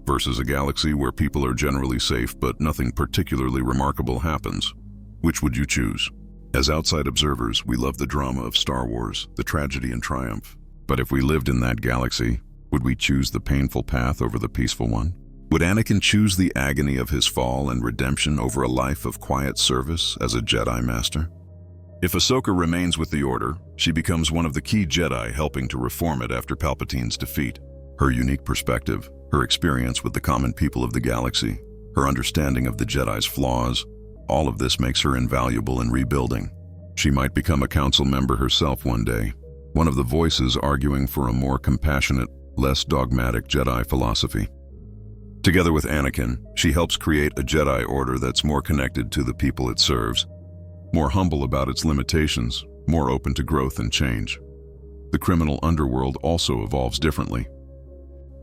versus a galaxy where people are generally safe but nothing particularly remarkable happens, which would you choose? As outside observers, we love the drama of Star Wars, the tragedy and triumph. But if we lived in that galaxy, would we choose the painful path over the peaceful one? Would Anakin choose the agony of his fall and redemption over a life of quiet service as a Jedi Master? If Ahsoka remains with the Order, she becomes one of the key Jedi helping to reform it after Palpatine's defeat. Her unique perspective, her experience with the common people of the galaxy, her understanding of the Jedi's flaws, all of this makes her invaluable in rebuilding. She might become a council member herself one day, one of the voices arguing for a more compassionate, less dogmatic Jedi philosophy. Together with Anakin, she helps create a Jedi Order that's more connected to the people it serves, more humble about its limitations, more open to growth and change. The criminal underworld also evolves differently.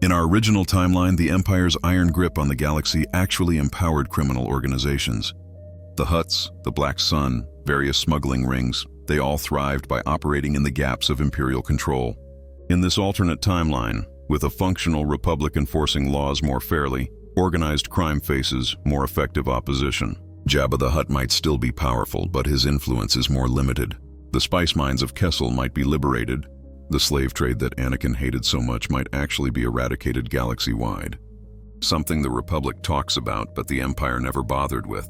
In our original timeline, the Empire's iron grip on the galaxy actually empowered criminal organizations. The Hutts, the Black Sun, various smuggling rings, they all thrived by operating in the gaps of Imperial control. In this alternate timeline, with a functional republic enforcing laws more fairly, Organized crime faces more effective opposition. Jabba the Hutt might still be powerful, but his influence is more limited. The spice mines of Kessel might be liberated. The slave trade that Anakin hated so much might actually be eradicated galaxy-wide. Something the Republic talks about, but the Empire never bothered with.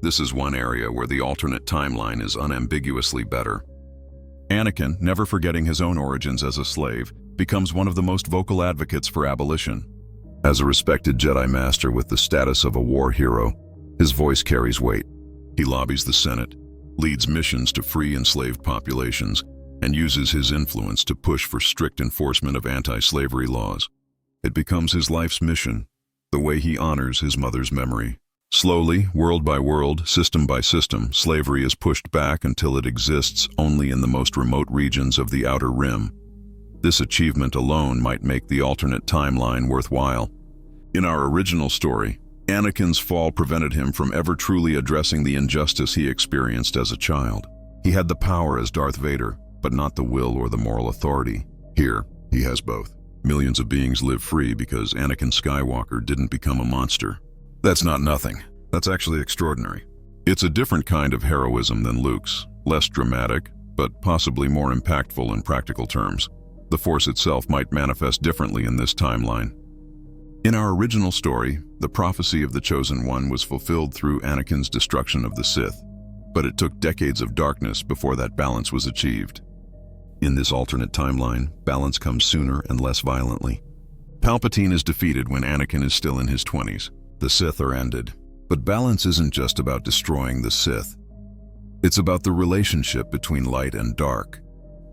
This is one area where the alternate timeline is unambiguously better. Anakin, never forgetting his own origins as a slave, becomes one of the most vocal advocates for abolition. As a respected Jedi Master with the status of a war hero, his voice carries weight. He lobbies the Senate, leads missions to free enslaved populations, and uses his influence to push for strict enforcement of anti-slavery laws. It becomes his life's mission, the way he honors his mother's memory. Slowly, world by world, system by system, slavery is pushed back until it exists only in the most remote regions of the Outer Rim. This achievement alone might make the alternate timeline worthwhile. In our original story, Anakin's fall prevented him from ever truly addressing the injustice he experienced as a child. He had the power as Darth Vader, but not the will or the moral authority. Here, he has both. Millions of beings live free because Anakin Skywalker didn't become a monster. That's not nothing. That's actually extraordinary. It's a different kind of heroism than Luke's, less dramatic, but possibly more impactful in practical terms. The Force itself might manifest differently in this timeline. In our original story, the prophecy of the Chosen One was fulfilled through Anakin's destruction of the Sith, but it took decades of darkness before that balance was achieved. In this alternate timeline, balance comes sooner and less violently. Palpatine is defeated when Anakin is still in his 20s. The Sith are ended. But balance isn't just about destroying the Sith. It's about the relationship between light and dark,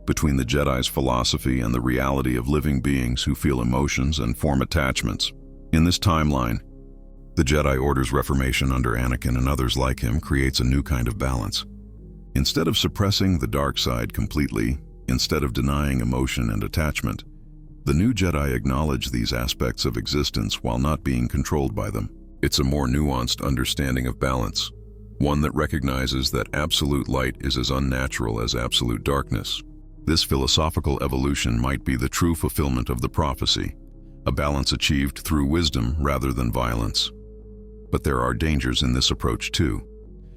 between the Jedi's philosophy and the reality of living beings who feel emotions and form attachments. In this timeline, the Jedi Order's reformation under Anakin and others like him creates a new kind of balance. Instead of suppressing the dark side completely, instead of denying emotion and attachment, the new Jedi acknowledge these aspects of existence while not being controlled by them. It's a more nuanced understanding of balance, one that recognizes that absolute light is as unnatural as absolute darkness. This philosophical evolution might be the true fulfillment of the prophecy, a balance achieved through wisdom rather than violence. But there are dangers in this approach too.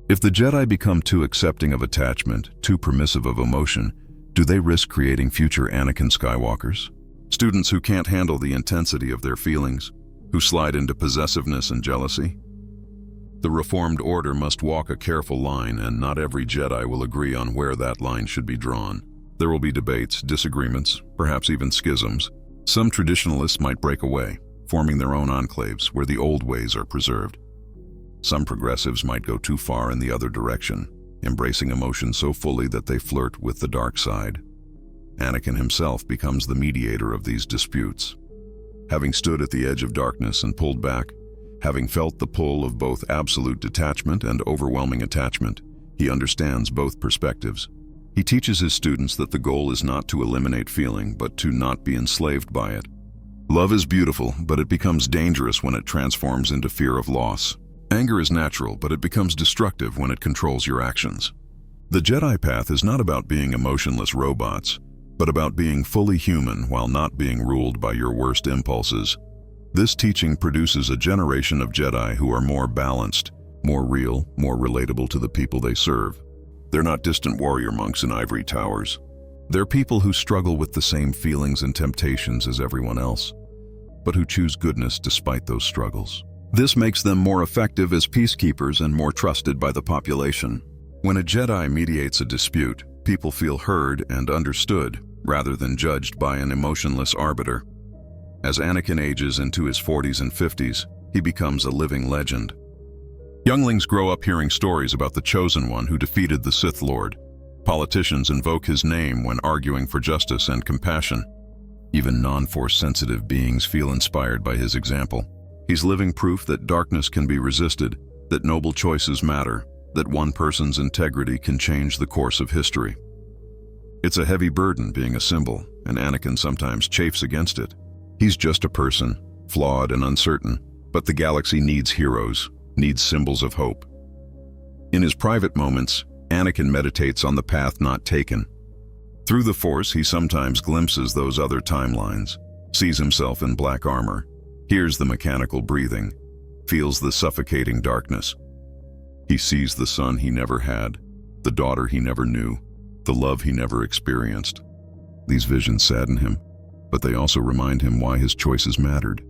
If the Jedi become too accepting of attachment, too permissive of emotion, do they risk creating future Anakin Skywalkers? Students who can't handle the intensity of their feelings, who slide into possessiveness and jealousy? The Reformed Order must walk a careful line, and not every Jedi will agree on where that line should be drawn. There will be debates, disagreements, perhaps even schisms. Some traditionalists might break away, forming their own enclaves where the old ways are preserved. Some progressives might go too far in the other direction, embracing emotion so fully that they flirt with the dark side. Anakin himself becomes the mediator of these disputes. Having stood at the edge of darkness and pulled back, having felt the pull of both absolute detachment and overwhelming attachment, he understands both perspectives. He teaches his students that the goal is not to eliminate feeling, but to not be enslaved by it. Love is beautiful, but it becomes dangerous when it transforms into fear of loss. Anger is natural, but it becomes destructive when it controls your actions. The Jedi path is not about being emotionless robots, but about being fully human while not being ruled by your worst impulses. This teaching produces a generation of Jedi who are more balanced, more real, more relatable to the people they serve. They're not distant warrior monks in ivory towers. They're people who struggle with the same feelings and temptations as everyone else, but who choose goodness despite those struggles. This makes them more effective as peacekeepers and more trusted by the population. When a Jedi mediates a dispute, people feel heard and understood, rather than judged by an emotionless arbiter. As Anakin ages into his 40s and 50s, he becomes a living legend. Younglings grow up hearing stories about the Chosen One who defeated the Sith Lord. Politicians invoke his name when arguing for justice and compassion. Even non-Force-sensitive beings feel inspired by his example. He's living proof that darkness can be resisted, that noble choices matter, that one person's integrity can change the course of history. It's a heavy burden being a symbol, and Anakin sometimes chafes against it. He's just a person, flawed and uncertain, but the galaxy needs heroes, needs symbols of hope. In his private moments, Anakin meditates on the path not taken. Through the Force, he sometimes glimpses those other timelines, sees himself in black armor, hears the mechanical breathing, feels the suffocating darkness. He sees the son he never had, the daughter he never knew, the love he never experienced. These visions sadden him, but they also remind him why his choices mattered.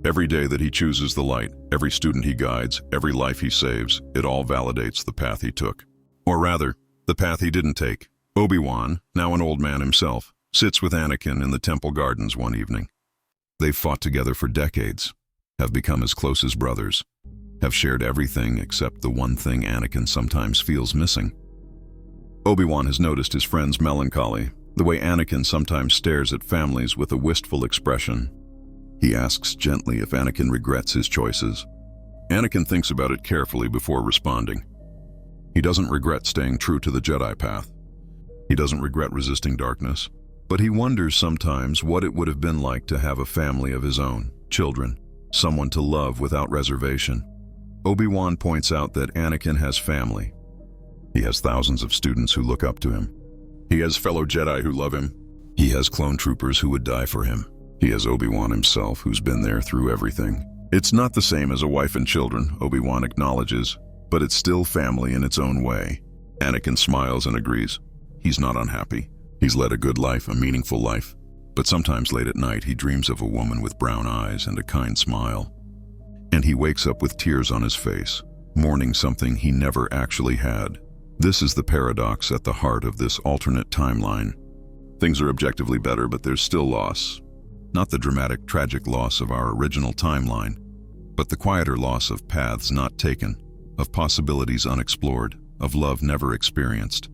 Every day that he chooses the light, every student he guides, every life he saves, it all validates the path he took. Or rather, the path he didn't take. Obi-Wan, now an old man himself, sits with Anakin in the temple gardens one evening. They've fought together for decades, have become as close as brothers, have shared everything except the one thing Anakin sometimes feels missing. Obi-Wan has noticed his friend's melancholy, the way Anakin sometimes stares at families with a wistful expression. He asks gently if Anakin regrets his choices. Anakin thinks about it carefully before responding. He doesn't regret staying true to the Jedi path. He doesn't regret resisting darkness, but he wonders sometimes what it would have been like to have a family of his own, children, someone to love without reservation. Obi-Wan points out that Anakin has family. He has thousands of students who look up to him. He has fellow Jedi who love him. He has clone troopers who would die for him. He has Obi-Wan himself who's been there through everything. It's not the same as a wife and children, Obi-Wan acknowledges, but it's still family in its own way. Anakin smiles and agrees. He's not unhappy. He's led a good life, a meaningful life. But sometimes late at night he dreams of a woman with brown eyes and a kind smile. And he wakes up with tears on his face, mourning something he never actually had. This is the paradox at the heart of this alternate timeline. Things are objectively better, but there's still loss. Not the dramatic, tragic loss of our original timeline, but the quieter loss of paths not taken, of possibilities unexplored, of love never experienced.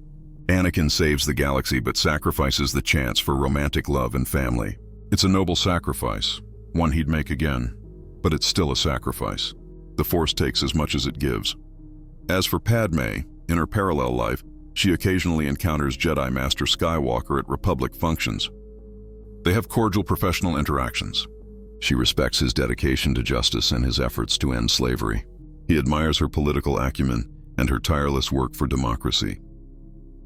Anakin saves the galaxy but sacrifices the chance for romantic love and family. It's a noble sacrifice, one he'd make again, but it's still a sacrifice. The Force takes as much as it gives. As for Padmé, in her parallel life, she occasionally encounters Jedi Master Skywalker at Republic functions. They have cordial professional interactions. She respects his dedication to justice and his efforts to end slavery. He admires her political acumen and her tireless work for democracy.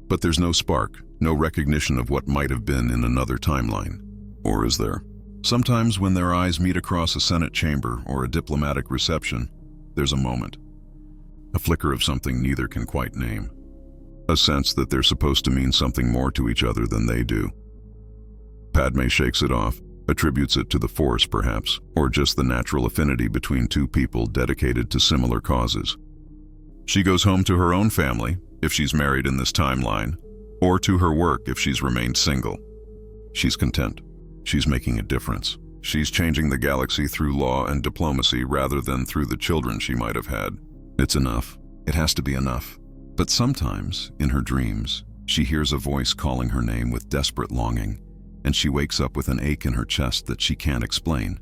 But there's no spark, no recognition of what might have been in another timeline. Or is there? Sometimes when their eyes meet across a Senate chamber or a diplomatic reception, there's a moment. A flicker of something neither can quite name. A sense that they're supposed to mean something more to each other than they do. Padmé shakes it off, attributes it to the Force perhaps, or just the natural affinity between two people dedicated to similar causes. She goes home to her own family, if she's married in this timeline, or to her work if she's remained single. She's content. She's making a difference. She's changing the galaxy through law and diplomacy rather than through the children she might have had. It's enough. It has to be enough. But sometimes, in her dreams, she hears a voice calling her name with desperate longing, and she wakes up with an ache in her chest that she can't explain.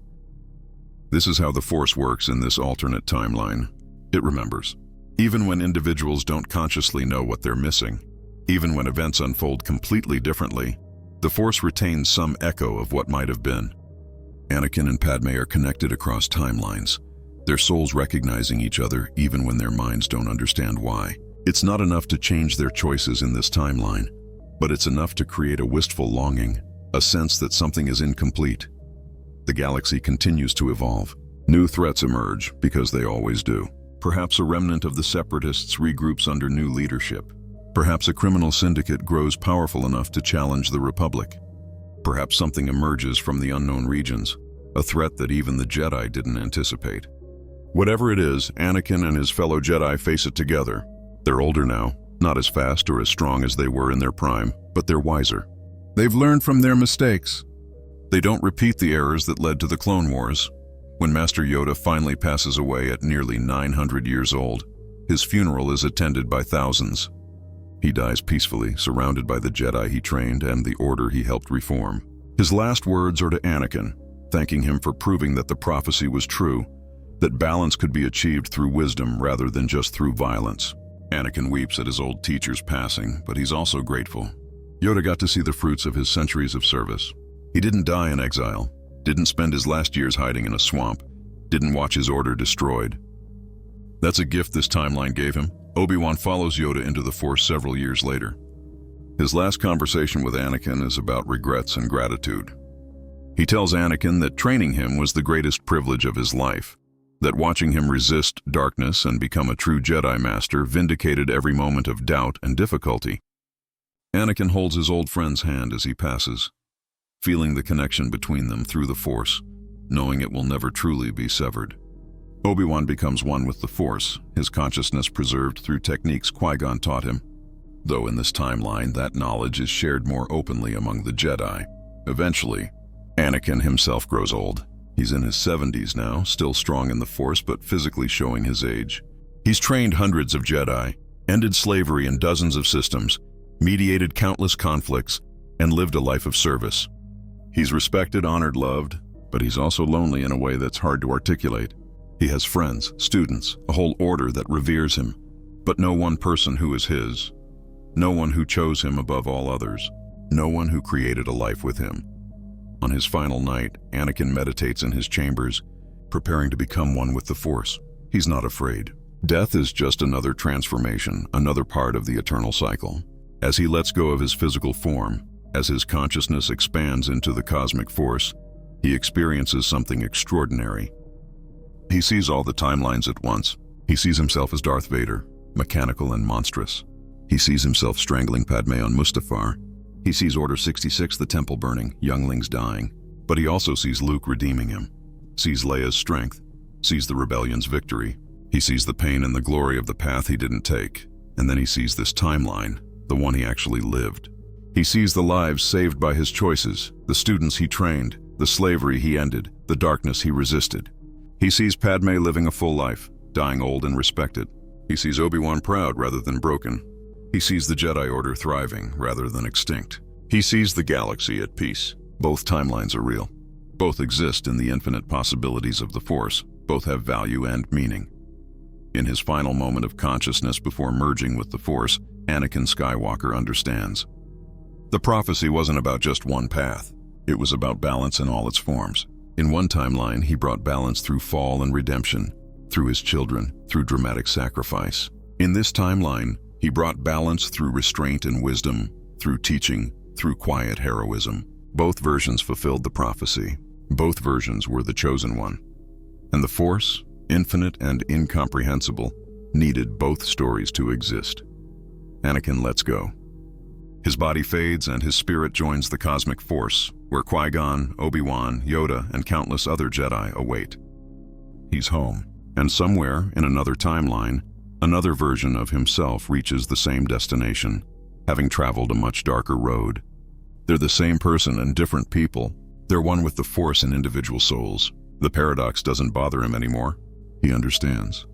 This is how the Force works in this alternate timeline. It remembers. Even when individuals don't consciously know what they're missing, even when events unfold completely differently, the Force retains some echo of what might have been. Anakin and Padmé are connected across timelines, their souls recognizing each other even when their minds don't understand why. It's not enough to change their choices in this timeline, but it's enough to create a wistful longing, a sense that something is incomplete. The galaxy continues to evolve. New threats emerge, because they always do. Perhaps a remnant of the Separatists regroups under new leadership. Perhaps a criminal syndicate grows powerful enough to challenge the Republic. Perhaps something emerges from the unknown regions, a threat that even the Jedi didn't anticipate. Whatever it is, Anakin and his fellow Jedi face it together. They're older now, not as fast or as strong as they were in their prime, but they're wiser. They've learned from their mistakes. They don't repeat the errors that led to the Clone Wars. When Master Yoda finally passes away at nearly 900 years old, his funeral is attended by thousands. He dies peacefully, surrounded by the Jedi he trained and the Order he helped reform. His last words are to Anakin, thanking him for proving that the prophecy was true, that balance could be achieved through wisdom rather than just through violence. Anakin weeps at his old teacher's passing, but he's also grateful. Yoda got to see the fruits of his centuries of service. He didn't die in exile, didn't spend his last years hiding in a swamp, didn't watch his order destroyed. That's a gift this timeline gave him. Obi-Wan follows Yoda into the Force several years later. His last conversation with Anakin is about regrets and gratitude. He tells Anakin that training him was the greatest privilege of his life. that watching him resist darkness and become a true Jedi Master vindicated every moment of doubt and difficulty. Anakin holds his old friend's hand as he passes, feeling the connection between them through the Force, knowing it will never truly be severed. Obi-Wan becomes one with the Force, his consciousness preserved through techniques Qui-Gon taught him, though in this timeline that knowledge is shared more openly among the Jedi. Eventually, Anakin himself grows old. He's in his 70s now, still strong in the Force but physically showing his age. He's trained hundreds of Jedi, ended slavery in dozens of systems, mediated countless conflicts, and lived a life of service. He's respected, honored, loved, but he's also lonely in a way that's hard to articulate. He has friends, students, a whole order that reveres him, but no one person who is his. No one who chose him above all others. No one who created a life with him. On his final night, Anakin meditates in his chambers, preparing to become one with the Force. He's not afraid. Death is just another transformation, another part of the eternal cycle. As he lets go of his physical form, as his consciousness expands into the cosmic force, he experiences something extraordinary. He sees all the timelines at once. He sees himself as Darth Vader, mechanical and monstrous. He sees himself strangling Padmé on Mustafar. He sees Order 66, the temple burning, younglings dying. But he also sees Luke redeeming him, sees Leia's strength, sees the rebellion's victory. He sees the pain and the glory of the path he didn't take. And then he sees this timeline, the one he actually lived. He sees the lives saved by his choices, the students he trained, the slavery he ended, the darkness he resisted. He sees Padmé living a full life, dying old and respected. He sees Obi-Wan proud rather than broken. He sees the Jedi Order thriving rather than extinct. He sees the galaxy at peace. Both timelines are real. Both exist in the infinite possibilities of the Force. Both have value and meaning. In his final moment of consciousness before merging with the Force, Anakin Skywalker understands. The prophecy wasn't about just one path. It was about balance in all its forms. In one timeline, he brought balance through fall and redemption, through his children, through dramatic sacrifice. In this timeline, he brought balance through restraint and wisdom, through teaching, through quiet heroism. Both versions fulfilled the prophecy. Both versions were the chosen one. And the Force, infinite and incomprehensible, needed both stories to exist. Anakin lets go. His body fades and his spirit joins the cosmic force, where Qui-Gon, Obi-Wan, Yoda, and countless other Jedi await. He's home, and somewhere in another timeline, another version of himself reaches the same destination, having traveled a much darker road. They're the same person and different people. They're one with the Force and individual souls. The paradox doesn't bother him anymore. He understands.